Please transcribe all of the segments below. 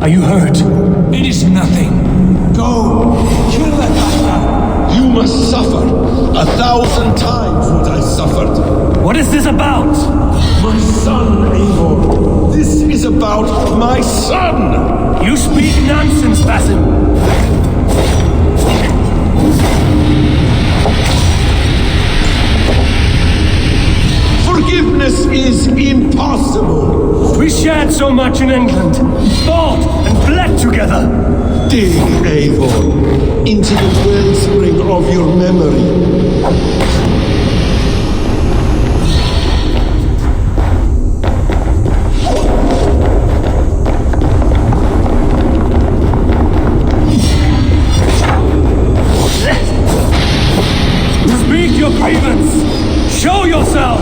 Are you hurt? It is nothing. Go! Kill that bastard! You must suffer 1,000 times what I suffered. What is this about? My son, Eivor. This is about my son! You speak nonsense, Basim. Forgiveness is impossible. We shared so much in England, fought and bled together. Dig, Eivor, into the wellspring of your memory. Speak your grievance! Show yourself!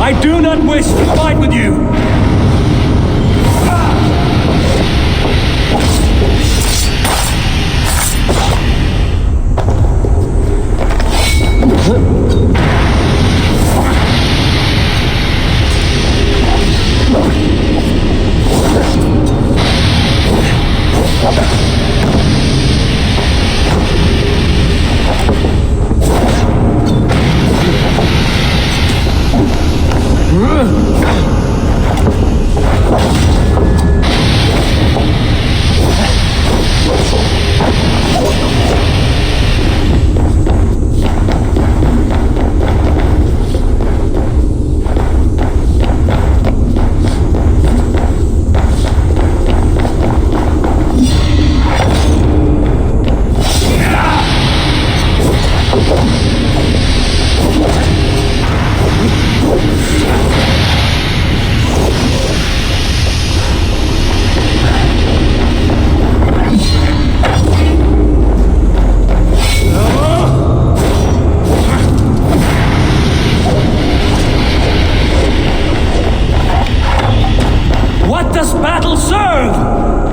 I do not wish to fight with you!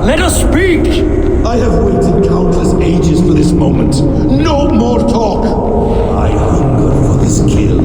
Let us speak! I have waited countless ages for this moment. No more talk! I hunger for this kill.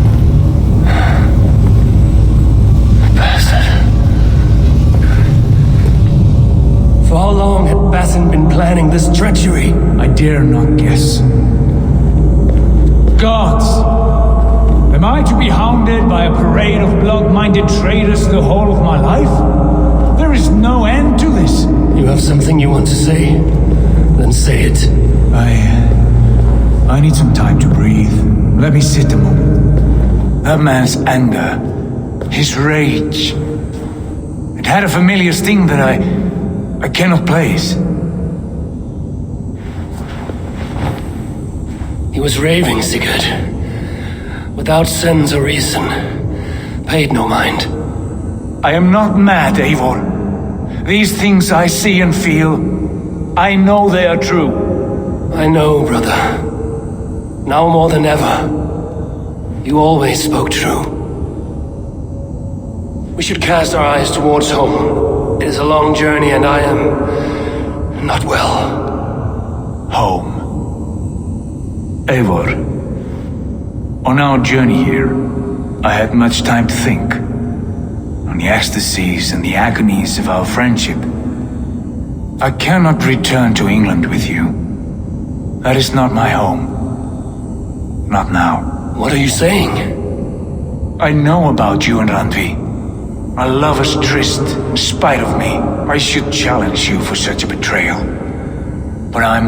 planning this treachery? I dare not guess. Gods! Am I to be hounded by a parade of blood-minded traitors the whole of my life? There is no end to this. You have something you want to say? Then say it. I need some time to breathe. Let me sit a moment. That man's anger, his rage, it had a familiar sting that I cannot place. He was raving, Sigurd. Without sense or reason. Paid no mind. I am not mad, Eivor. These things I see and feel, I know they are true. I know, brother. Now more than ever. You always spoke true. We should cast our eyes towards home. It is a long journey and I am not well. Home. Eivor, on our journey here, I had much time to think. On the ecstasies and the agonies of our friendship. I cannot return to England with you. That is not my home. Not now. What are you saying? I know about you and Randvi. Our lover's tryst, in spite of me. I should challenge you for such a betrayal. But I'm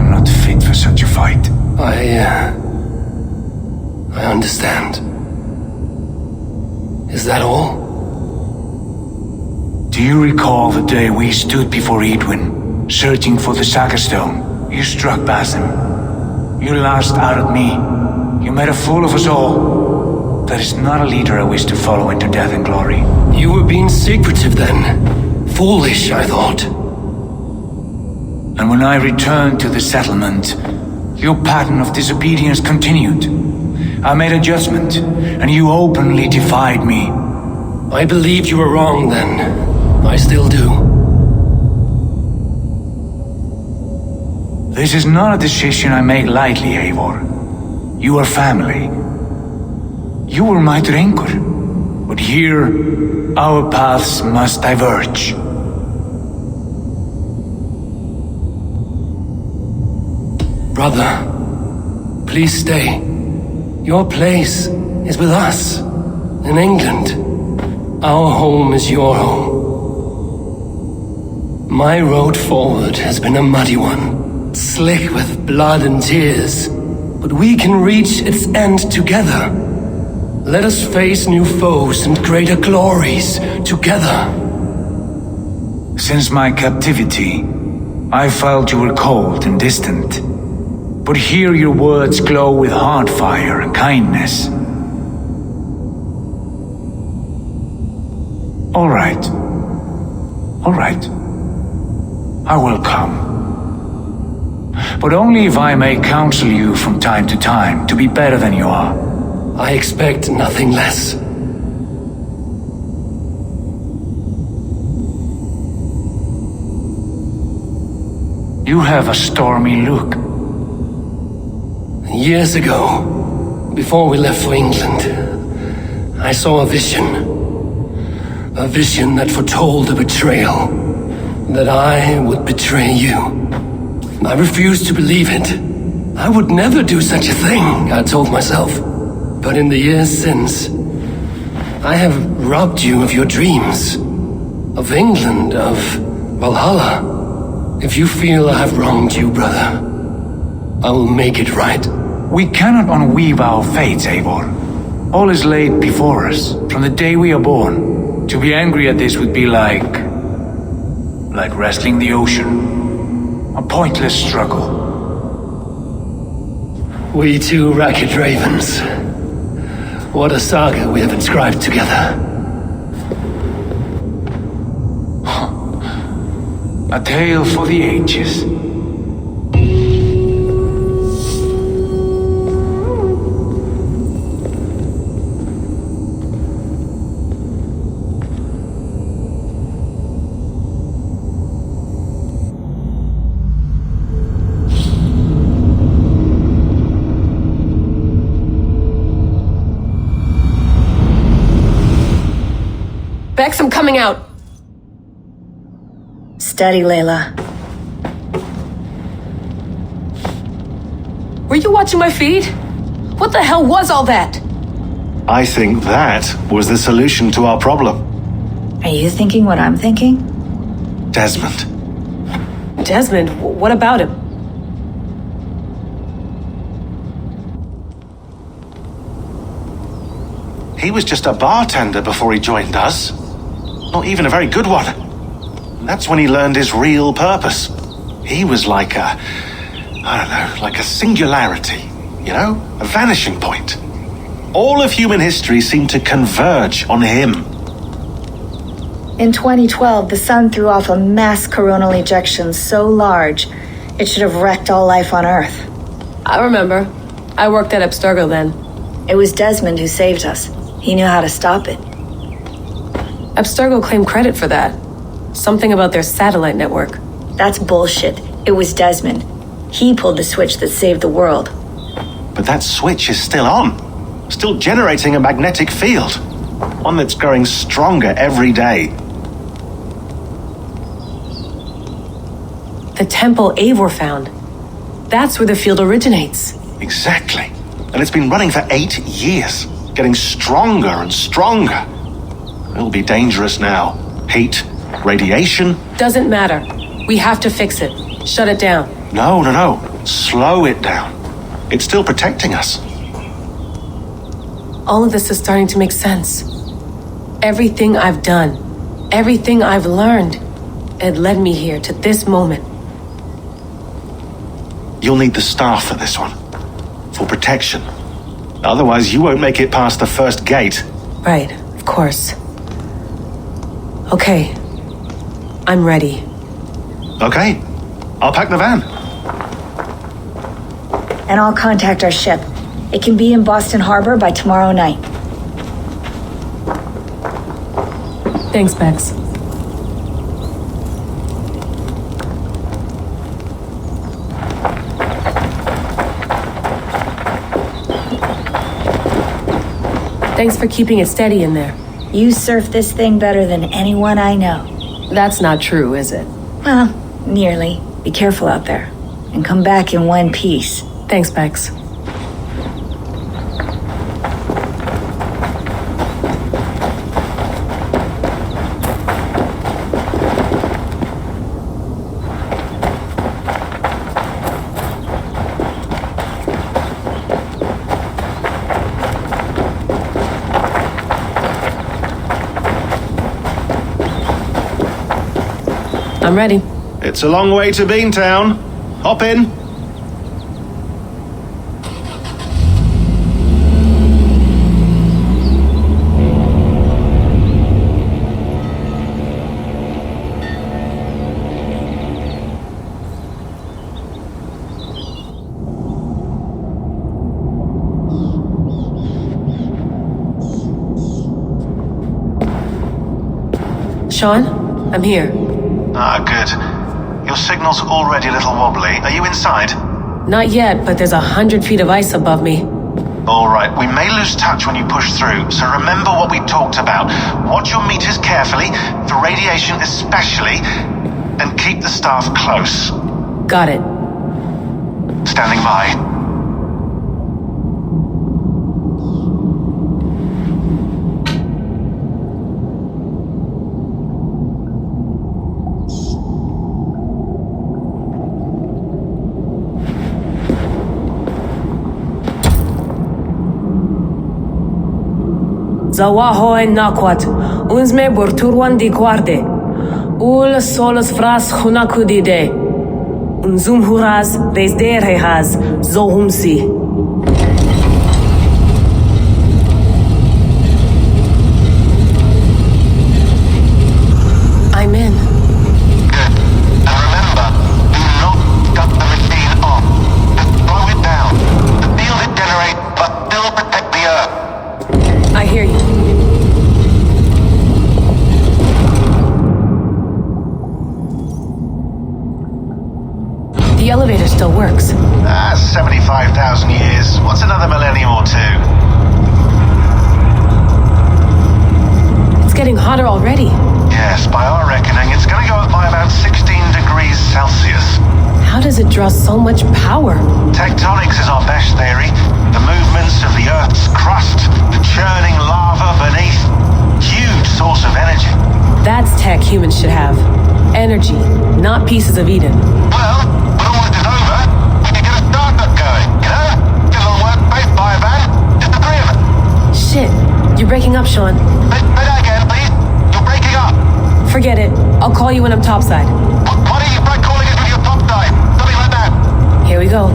not fit for such a fight. I understand. Is that all? Do you recall the day we stood before Edwin, searching for the Saga Stone? You struck Basim. You lashed out at me. You made a fool of us all. That is not a leader I wish to follow into death and glory. You were being secretive then. Foolish, I thought. And when I returned to the settlement, your pattern of disobedience continued. I made a judgment, and you openly defied me. I believed you were wrong then. I still do. This is not a decision I make lightly, Eivor. You are family. You were my drinker. But here, our paths must diverge. Brother, please stay. Your place is with us, in England. Our home is your home. My road forward has been a muddy one, slick with blood and tears, but we can reach its end together. Let us face new foes and greater glories together. Since my captivity, I felt you were cold and distant. But here your words glow with heart fire and kindness. All right. All right. I will come. But only if I may counsel you from time to time to be better than you are. I expect nothing less. You have a stormy look. Years ago, before we left for England, I saw a vision. A vision that foretold a betrayal. That I would betray you. I refused to believe it. I would never do such a thing, I told myself. But in the years since, I have robbed you of your dreams. Of England, of Valhalla. If you feel I have wronged you, brother, I will make it right. We cannot unweave our fates, Eivor. All is laid before us, from the day we are born. To be angry at this would be like wrestling the ocean. A pointless struggle. We two ragged ravens. What a saga we have inscribed together. A tale for the ages. Bex, I'm coming out. Steady, Layla. Were you watching my feed? What the hell was all that? I think that was the solution to our problem. Are you thinking what I'm thinking? Desmond. Desmond, what about him? He was just a bartender before he joined us. Not even a very good one. That's when he learned his real purpose. He was like a... I don't know, like a singularity, you know? A vanishing point. All of human history seemed to converge on him. In 2012, the sun threw off a mass coronal ejection so large, it should have wrecked all life on Earth. I remember. I worked at Abstergo then. It was Desmond who saved us. He knew how to stop it. Abstergo claimed credit for that. Something about their satellite network. That's bullshit. It was Desmond. He pulled the switch that saved the world. But that switch is still on. Still generating a magnetic field. One that's growing stronger every day. The temple Eivor found. That's where the field originates. Exactly. And it's been running for 8 years. Getting stronger and stronger. It'll be dangerous now. Heat, radiation. Doesn't matter. We have to fix it. Shut it down. No. Slow it down. It's still protecting us. All of this is starting to make sense. Everything I've done, everything I've learned, it led me here to this moment. You'll need the staff for this one. For protection. Otherwise, you won't make it past the first gate. Right, of course. Okay. I'm ready. Okay. I'll pack the van. And I'll contact our ship. It can be in Boston Harbor by tomorrow night. Thanks, Bex. Thanks for keeping it steady in there. You surf this thing better than anyone I know. That's not true, is it? Well, nearly. Be careful out there. And come back in one piece. Thanks, Bex. I'm ready. It's a long way to Beantown. Hop in. Sean, I'm here. Ah, good. Your signal's already a little wobbly. Are you inside? Not yet, but there's 100 feet of ice above me. All right, we may lose touch when you push through, so remember what we talked about. Watch your meters carefully, for radiation especially, and keep the staff close. Got it. Standing by. Zawaho en nakwat, uns me borturwan di guarde. Ul solos fras hunakudide. Unzum huraz, vesderehaz, zohumsi. I'm in. Good. And remember, do not shut the machine off. Just slow it down. The field it generates, but still protect the Earth. I hear you. The elevator still works. 75,000 years. What's another millennium or two? It's getting hotter already. Yes, by our reckoning, it's going to go up by about 60 Celsius. How does it draw so much power? Tectonics is our best theory. The movements of the Earth's crust, the churning lava beneath. Huge source of energy. That's tech humans should have. Energy, not pieces of Eden. Well, when all this is over, we can get a startup going, you know? Get a little workspace, buy a van, just the three of us. Shit, you're breaking up, Sean. Say that again, please. You're breaking up. Forget it. I'll call you when I'm topside. Why don't you try calling us with your top side? Something like that. Here we go.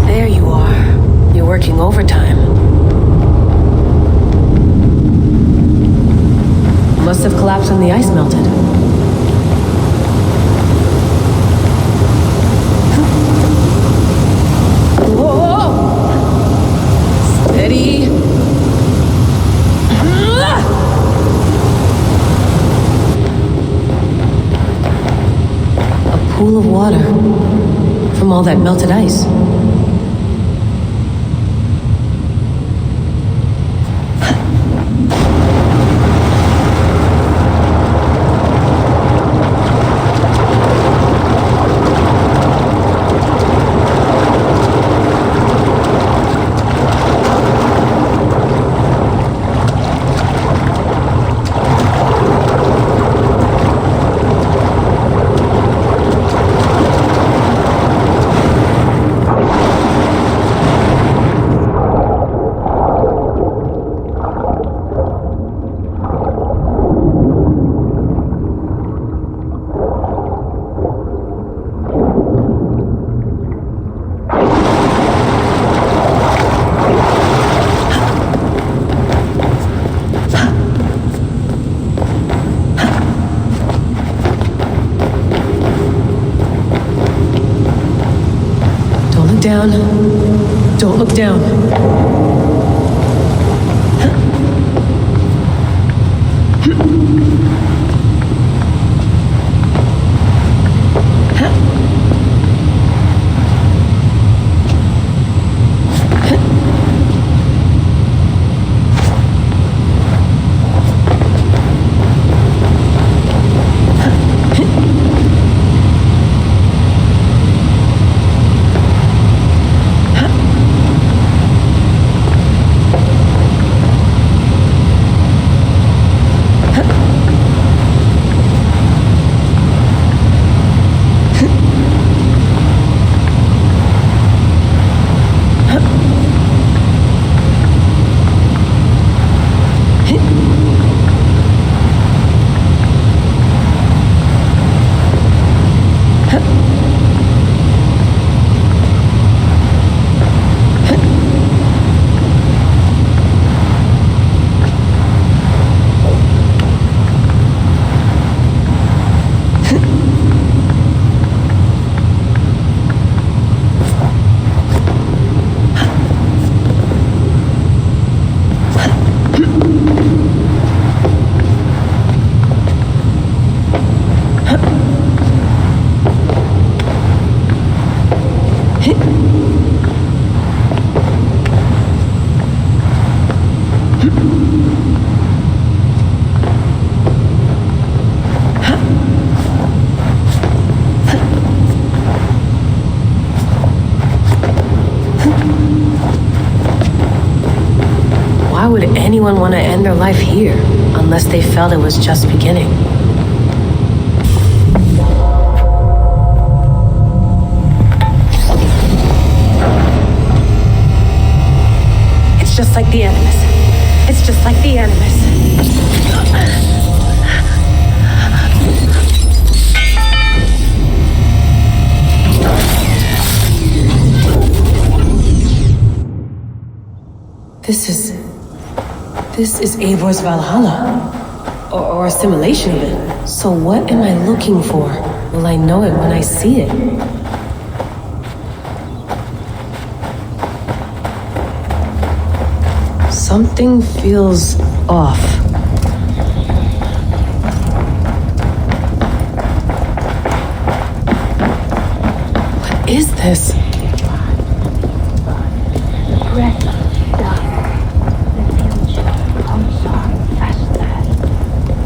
There you are. You're working overtime. Must have collapsed when the ice melted. Steady. A pool of water from all that melted ice. Down. Don't look down. Why would anyone want to end their life here, unless they felt it was just beginning? It's just like the Animus. It's just like the Animus. This is Eivor's Valhalla. Or a simulation of it. So what am I looking for? Will I know it when I see it? Something feels off. is this?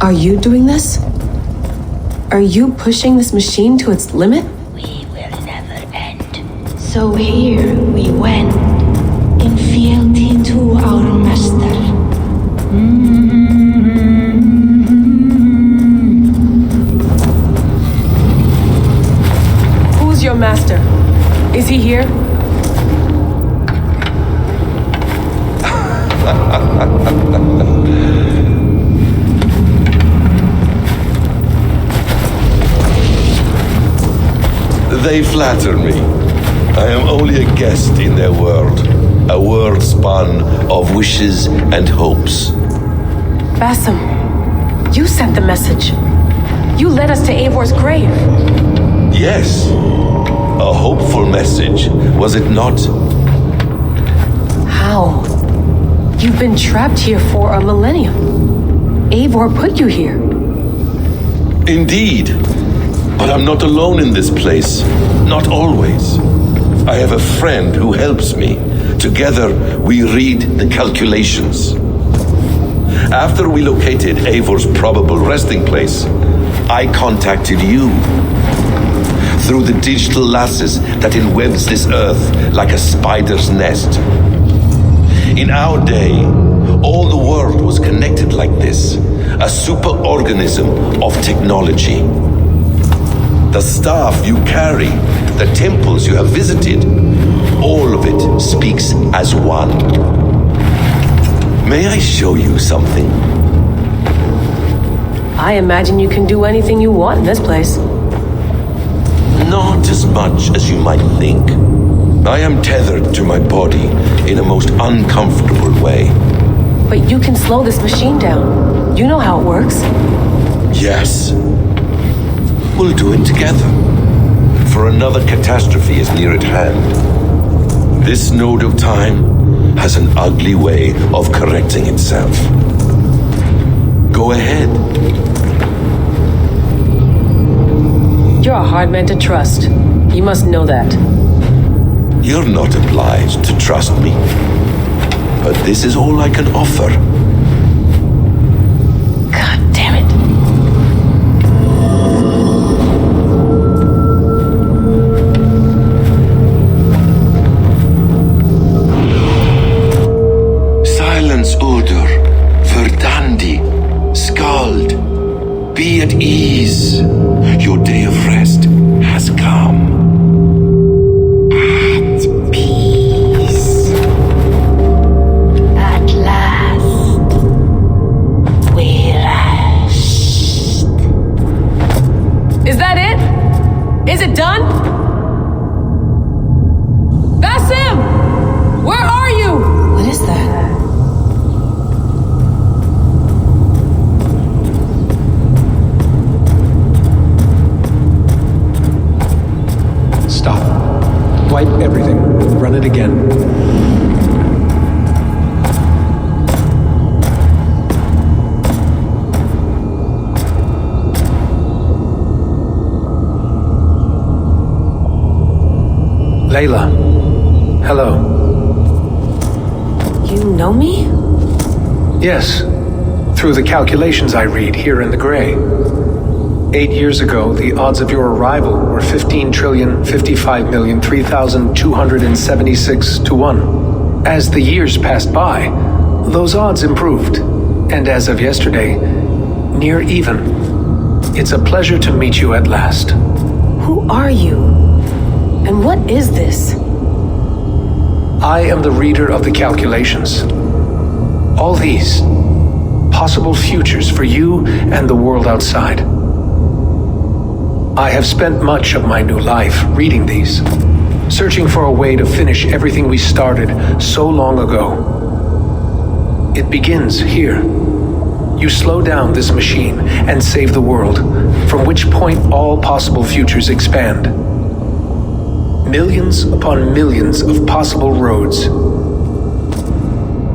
Are you doing this? Are you pushing this machine to its limit? We will never end. So here we went, in fealty to our master. Who's your master? Is he here? They flatter me. I am only a guest in their world. A world spun of wishes and hopes. Basim, you sent the message. You led us to Eivor's grave. Yes. A hopeful message, was it not? How? You've been trapped here for a millennium. Eivor put you here. Indeed. But I'm not alone in this place. Not always. I have a friend who helps me. Together, we read the calculations. After we located Eivor's probable resting place, I contacted you. Through the digital lasses that enwebs this earth like a spider's nest. In our day, all the world was connected like this. A superorganism of technology. The staff you carry, the temples you have visited, all of it speaks as one. May I show you something? I imagine you can do anything you want in this place. Not as much as you might think. I am tethered to my body in a most uncomfortable way. But you can slow this machine down. You know how it works. Yes. We'll do it together. For another catastrophe is near at hand. This node of time has an ugly way of correcting itself. Go ahead. You're a hard man to trust. You must know that. You're not obliged to trust me. But this is all I can offer. God damn it. Silence, Udur. Verdandi. Skald. Be at ease. Your day of rest has come. At peace. At last. We rest. Is that it? Is it done? Basim! Where are you? What is that? Stop. Wipe everything. Run it again. Layla. Hello. You know me? Yes. Through the calculations I read here in the gray. 8 years ago, the odds of your arrival were 15,055,003,276 to 1. As the years passed by, those odds improved, and as of yesterday, near even. It's a pleasure to meet you at last. Who are you? And what is this? I am the reader of the calculations. All these, possible futures for you and the world outside. I have spent much of my new life reading these, searching for a way to finish everything we started so long ago. It begins here. You slow down this machine and save the world, from which point all possible futures expand. Millions upon millions of possible roads.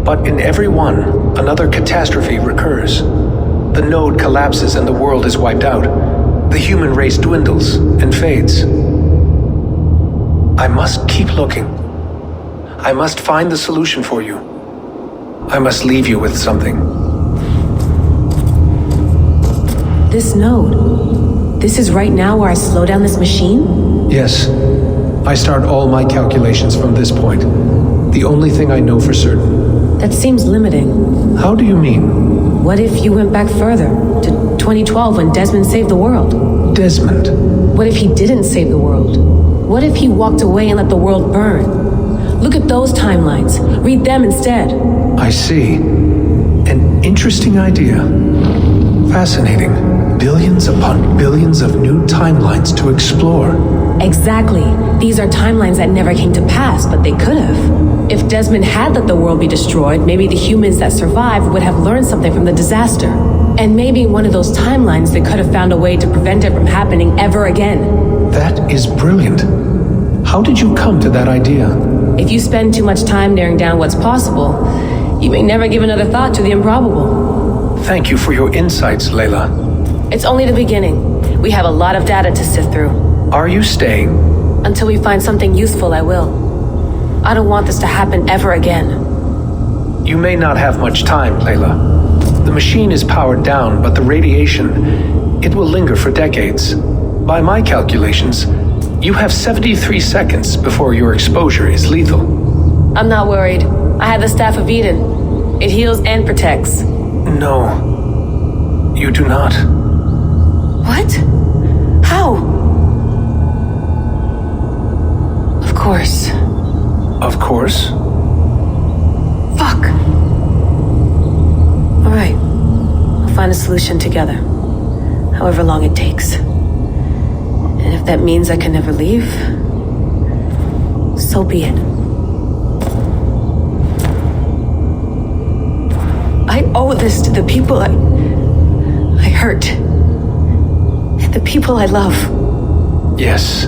But in every one, another catastrophe recurs. The node collapses and the world is wiped out. The human race dwindles and fades. I must keep looking. I must find the solution for you. I must leave you with something. This node. This is right now where I slow down this machine? Yes. I start all my calculations from this point. The only thing I know for certain. That seems limiting. How do you mean? What if you went back further, to 2012 when Desmond saved the world? Desmond? What if he didn't save the world? What if he walked away and let the world burn? Look at those timelines. Read them instead. I see. An interesting idea. Fascinating. Billions upon billions of new timelines to explore. Exactly. These are timelines that never came to pass, but they could have. If Desmond had let the world be destroyed, maybe the humans that survived would have learned something from the disaster. And maybe in one of those timelines they could have found a way to prevent it from happening ever again. That is brilliant. How did you come to that idea? If you spend too much time narrowing down what's possible, you may never give another thought to the improbable. Thank you for your insights, Layla. It's only the beginning. We have a lot of data to sift through. Are you staying? Until we find something useful, I will. I don't want this to happen ever again. You may not have much time, Layla. The machine is powered down, but the radiation, it will linger for decades. By my calculations, you have 73 seconds before your exposure is lethal. I'm not worried. I have the Staff of Eden. It heals and protects. No, you do not. What? How? Of course. Of course? Fuck. All right. We'll find a solution together. However long it takes. And if that means I can never leave, so be it. I owe this to the people I hurt. And the people I love. Yes.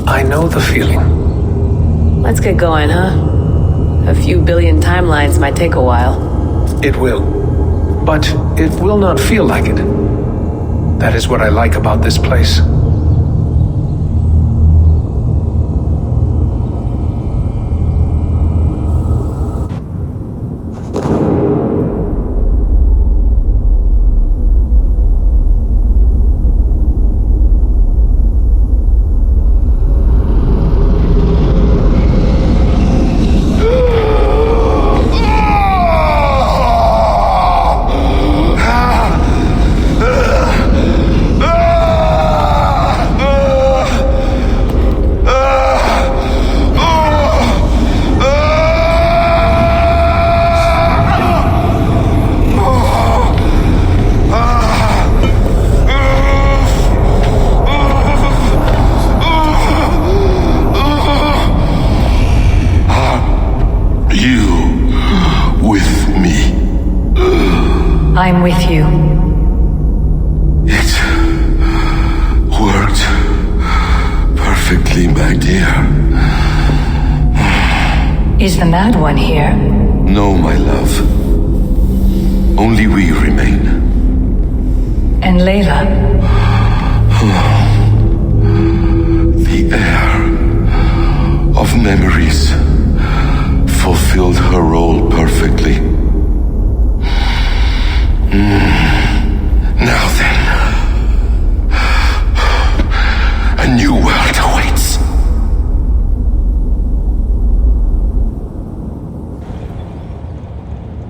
I know the feeling. Let's get going, huh? A few billion timelines might take a while. It will. But it will not feel like it. That is what I like about this place. I'm with you. It worked perfectly, my dear. Is the mad one here? No, my love. Only we remain. And Layla? The air of memories fulfilled her role perfectly. Now then, a new world awaits.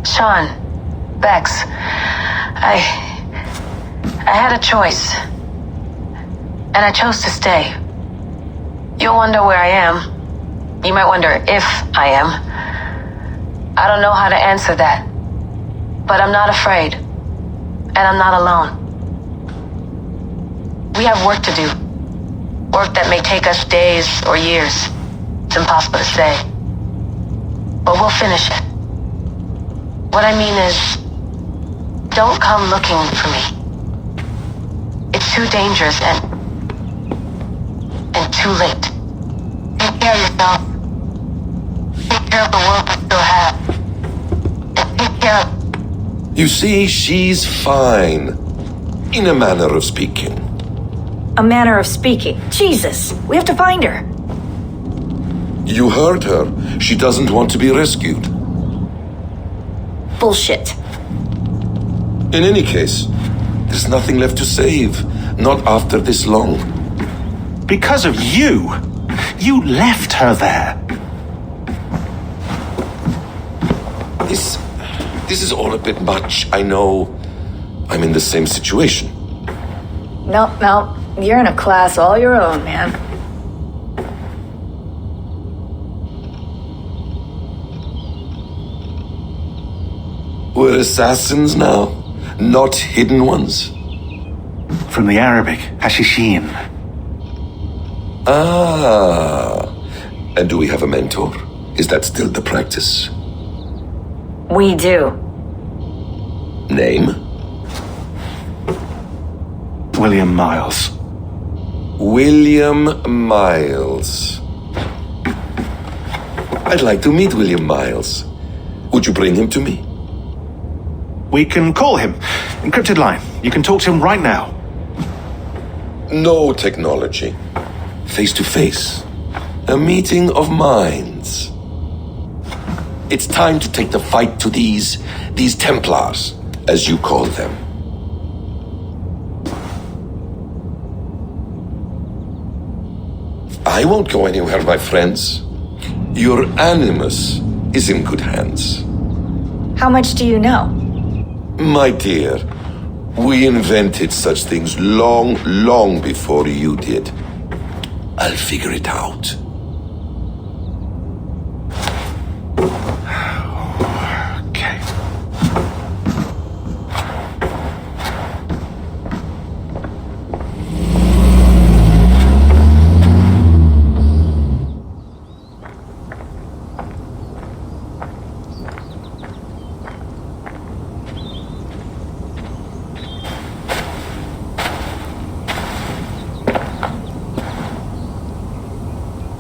Sean, Bex, I had a choice. And I chose to stay. You'll wonder where I am. You might wonder if I am. I don't know how to answer that. But I'm not afraid. And I'm not alone. We have work to do. Work that may take us days or years. It's impossible to say. But we'll finish it. What I mean is, don't come looking for me. It's too dangerous and too late. Take care of yourself. Take care of the world we still have. And take care of... You see, she's fine. In a manner of speaking. A manner of speaking. Jesus, we have to find her. You heard her. She doesn't want to be rescued. Bullshit. In any case, there's nothing left to save. Not after this long. Because of you! You left her there! This is all a bit much. I know I'm in the same situation. No. You're in a class all your own, man. We're assassins now, not hidden ones. From the Arabic, Hashishin. Ah. And do we have a mentor? Is that still the practice? We do. Name? William Miles. William Miles. I'd like to meet William Miles. Would you bring him to me? We can call him. Encrypted line. You can talk to him right now. No technology. Face to face. A meeting of minds. It's time to take the fight to these Templars, as you call them. I won't go anywhere, my friends. Your animus is in good hands. How much do you know? My dear, we invented such things long before you did. I'll figure it out. Okay.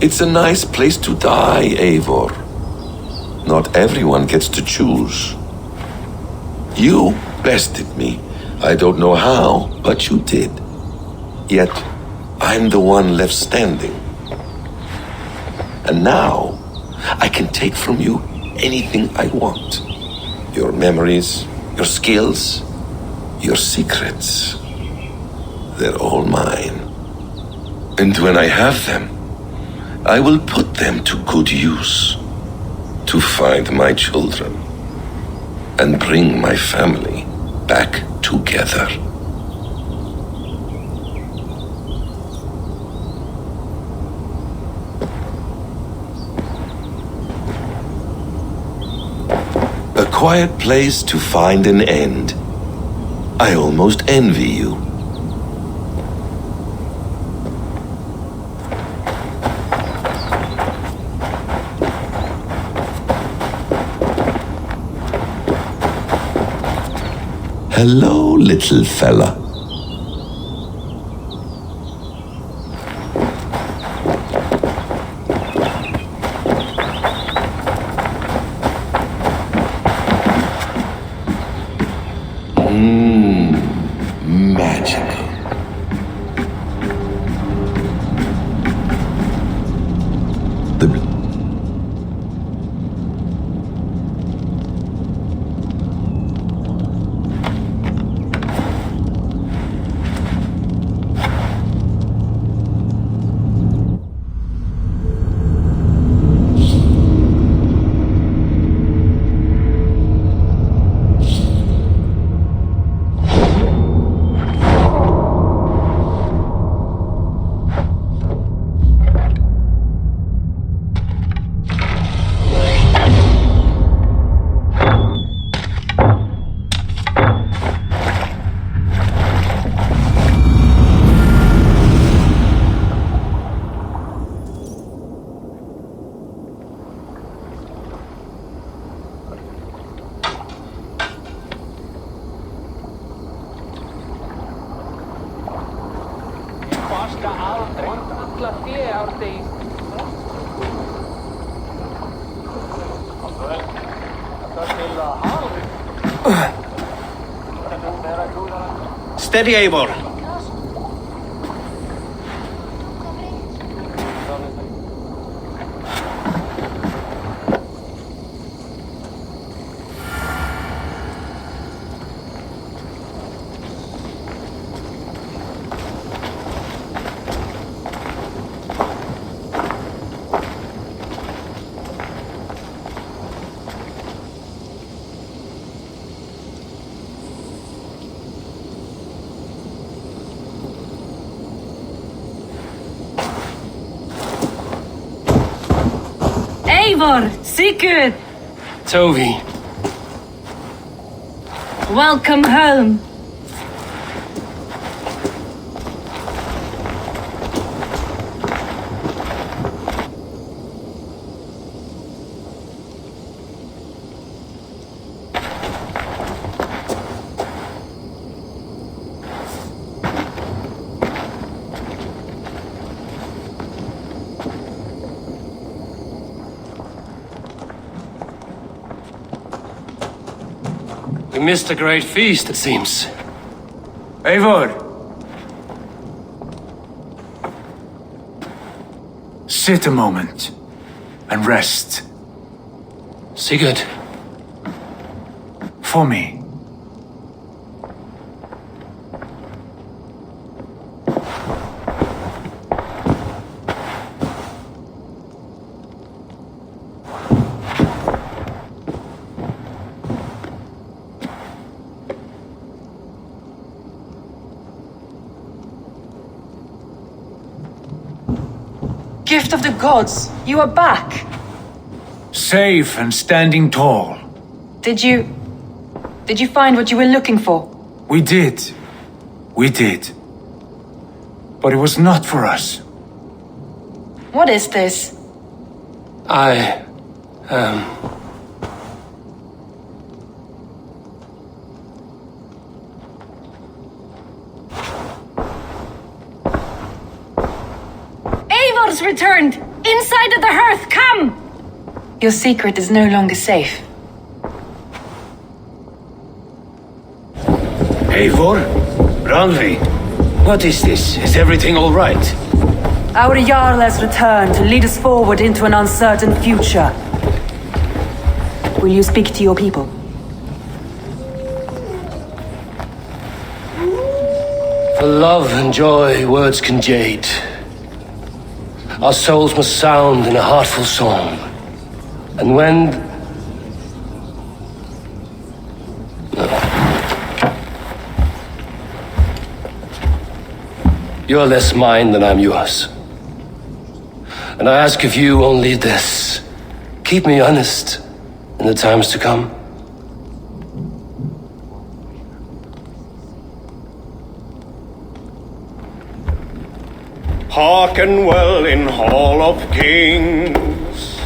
It's a nice place to die, Eivor. Not everyone gets to choose. You bested me. I don't know how, but you did. Yet, I'm the one left standing. And now, I can take from you anything I want. Your memories, your skills, your secrets. They're all mine. And when I have them, I will put them to good use. To find my children. And bring my family back together. A quiet place to find an end. I almost envy you. Hello, little fella. Magical. Steady, Eivor. Eivor, Sigurd, Tovi. welcome home. We missed a great feast, it seems. Eivor! Sit a moment and rest. Sigurd. For me. Gift of the gods, you are back. Safe and standing tall. Did you find what you were looking for? We did. We did. But it was not for us. What is this? Eivor's returned! Inside of the hearth, come! Your secret is no longer safe. Eivor? Randvi? What is this? Is everything all right? Our Jarl has returned to lead us forward into an uncertain future. Will you speak to your people? For love and joy, words can jade. Our souls must sound in a heartful song. And when... You're less mine than I'm yours. And I ask of you only this. Keep me honest in the times to come. Hearken well in Hall of Kings.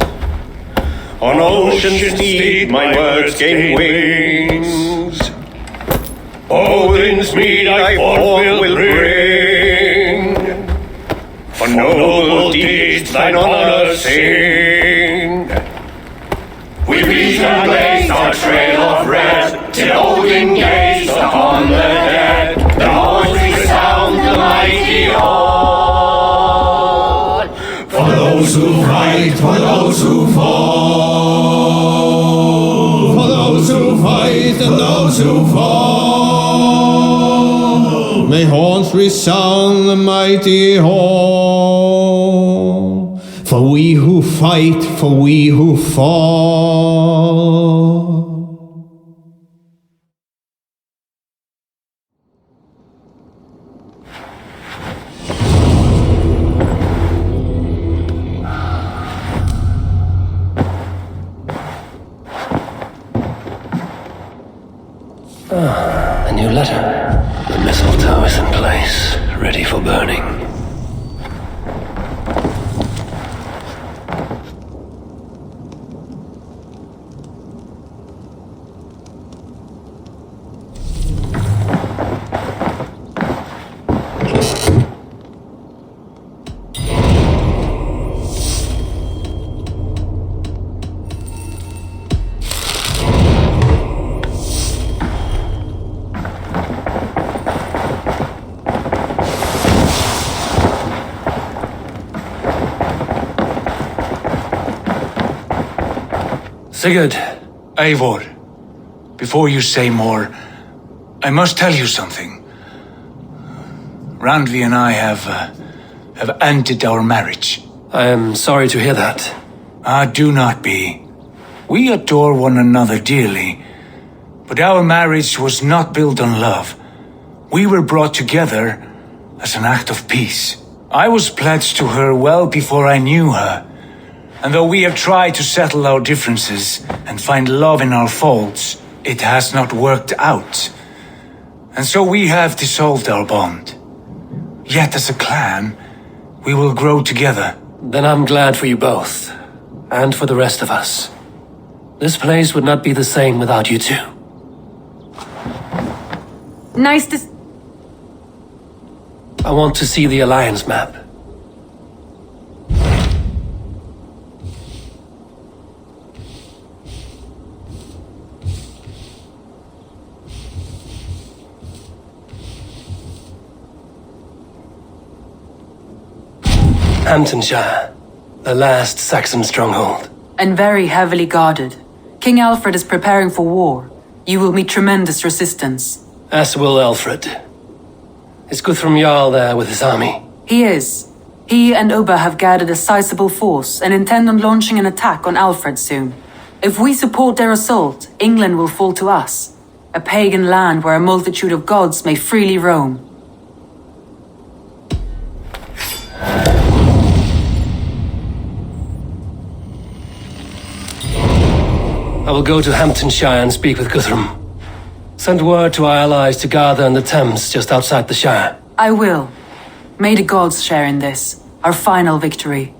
On ocean's steed my words gain wings. Odin's mead I forth will bring. For noble deeds thine honor sing. We beat and blaze our trail of red, till Odin gazed upon the dead. The voice resound the mighty hall. For those who fight, for those who fall. For those who fight and those who fall. May horns resound the mighty hall. For we who fight, for we who fall. A new letter. The mistletoe is in place, ready for burning. Sigurd. Eivor, before you say more, I must tell you something. Randvi and I have ended our marriage. I am sorry to hear that. Do not be. We adore one another dearly, but our marriage was not built on love. We were brought together as an act of peace. I was pledged to her well before I knew her, And though we have tried to settle our differences and find love in our faults, it has not worked out. And so we have dissolved our bond. Yet as a clan, we will grow together. Then I'm glad for you both. And for the rest of us. This place would not be the same without you two. Nice to... I want to see the Alliance map. Hamptonshire, the last Saxon stronghold. And very heavily guarded. King Alfred is preparing for war. You will meet tremendous resistance. As will Alfred. Is Guthrum Jarl there with his army? He is. He and Ubba have gathered a sizable force and intend on launching an attack on Alfred soon. If we support their assault, England will fall to us. A pagan land where a multitude of gods may freely roam. I will go to Hamptonshire and speak with Guthrum. Send word to our allies to gather in the Thames just outside the Shire. I will. May the gods share in this, our final victory.